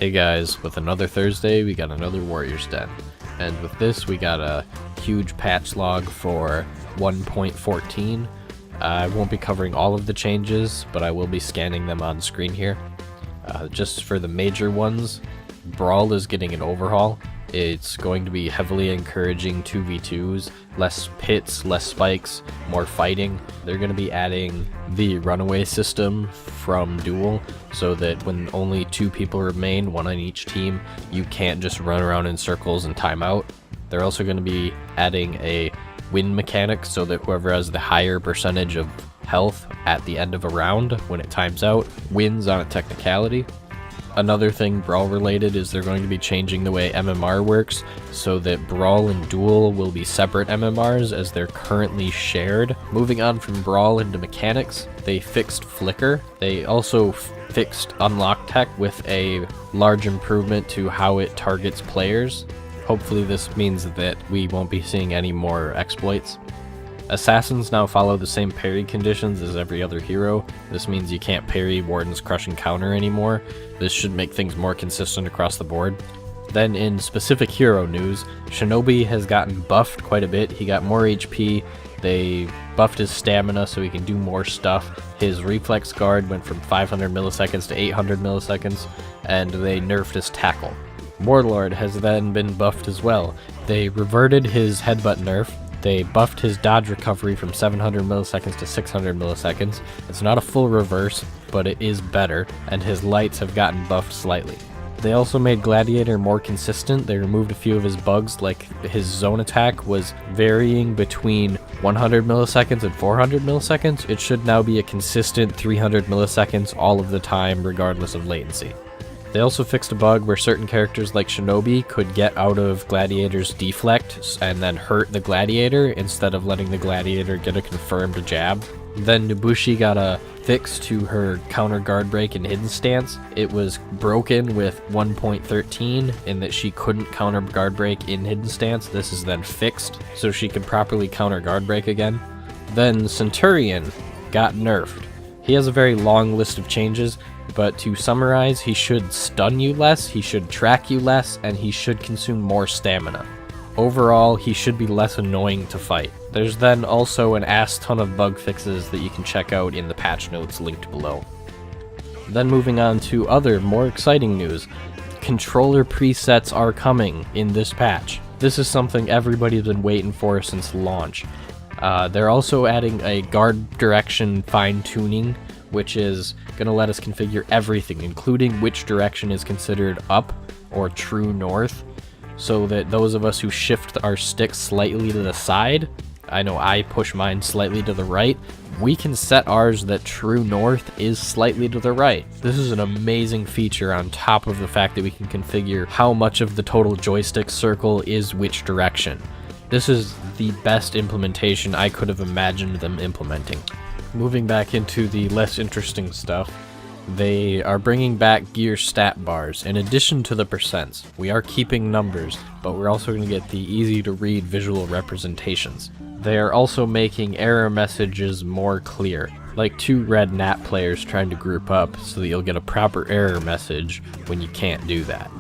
Hey guys, with another Thursday, we got another Warrior's Den. And with this, we got a huge patch log for 1.14. I won't be covering all of the changes, but I will be scanning them on screen here. Just for the major ones, Brawl is getting an overhaul. It's going to be heavily encouraging 2v2s, less pits, less spikes, more fighting. They're going to be adding the runaway system from Duel, so that when only 2 people remain, 1 on each team, you can't just run around in circles and time out. They're also going to be adding a win mechanic, so that whoever has the higher percentage of health at the end of a round, when it times out, wins on a technicality. Another thing Brawl related is they're going to be changing the way MMR works, so that Brawl and Duel will be separate MMRs as they're currently shared. Moving on from Brawl into mechanics, they fixed Flicker. They also fixed Unlock Tech with a large improvement to how it targets players. Hopefully this means that we won't be seeing any more exploits. Assassins now follow the same parry conditions as every other hero. This means you can't parry Warden's Crush and Counter anymore. This should make things more consistent across the board. Then in specific hero news, Shinobi has gotten buffed quite a bit. He got more HP, they buffed his stamina so he can do more stuff. His reflex guard went from 500 milliseconds to 800 milliseconds, and they nerfed his tackle. Warlord has then been buffed as well. They reverted his headbutt nerf. They buffed his dodge recovery from 700 milliseconds to 600 milliseconds. It's not a full reverse, but it is better, and his lights have gotten buffed slightly. They also made Gladiator more consistent. They removed a few of his bugs, like his zone attack was varying between 100 milliseconds and 400 milliseconds. It should now be a consistent 300 milliseconds all of the time, regardless of latency. They also fixed a bug where certain characters like Shinobi could get out of Gladiator's deflect and then hurt the Gladiator instead of letting the Gladiator get a confirmed jab. Then Nobushi got a fix to her counter guard break and hidden stance. It was broken with 1.13 in that she couldn't counter guard break in hidden stance. This is then fixed so she can properly counter guard break again. Then Centurion got nerfed. He has a very long list of changes, but to summarize, he should stun you less, he should track you less, and he should consume more stamina. Overall, he should be less annoying to fight. There's then also an ass ton of bug fixes that you can check out in the patch notes linked below. Then moving on to other, more exciting news. Controller presets are coming in this patch. This is something everybody's been waiting for since launch. They're also adding a guard direction fine-tuning, which is going to let us configure everything, including which direction is considered up or true north, so that those of us who shift our stick slightly to the side, I know I push mine slightly to the right, we can set ours that true north is slightly to the right. This is an amazing feature on top of the fact that we can configure how much of the total joystick circle is which direction. This is the best implementation I could have imagined them implementing. Moving back into the less interesting stuff, they are bringing back gear stat bars. In addition to the percents, we are keeping numbers, but we're also going to get the easy to read visual representations. They are also making error messages more clear, like 2 red nat players trying to group up so that you'll get a proper error message when you can't do that.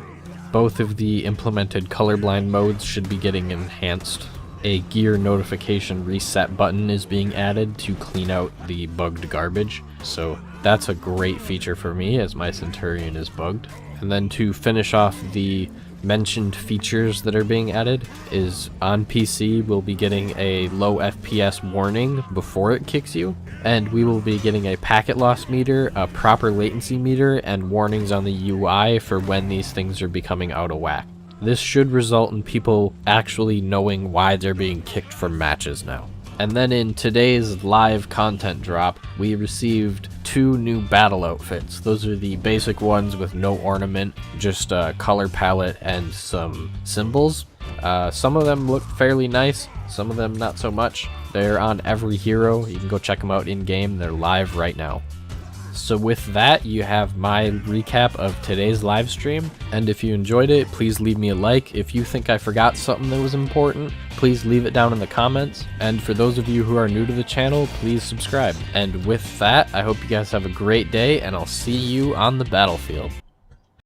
Both of the implemented colorblind modes should be getting enhanced. A gear notification reset button is being added to clean out the bugged garbage, so that's a great feature for me as my Centurion is bugged. And then to finish off the mentioned features that are being added is on PC we'll be getting a low FPS warning before it kicks you, and we will be getting a packet loss meter, a proper latency meter, and warnings on the UI for when these things are becoming out of whack. This should result in people actually knowing why they're being kicked from matches now. And then in today's live content drop, we received 2 new battle outfits. Those are the basic ones with no ornament, just a color palette and some symbols. Some of them look fairly nice, some of them not so much. They're on every hero. You can go check them out in-game. They're live right now. So with that, you have my recap of today's live stream, and if you enjoyed it, please leave me a like. If you think I forgot something that was important, please leave it down in the comments, and for those of you who are new to the channel, please subscribe. And with that, I hope you guys have a great day, and I'll see you on the battlefield.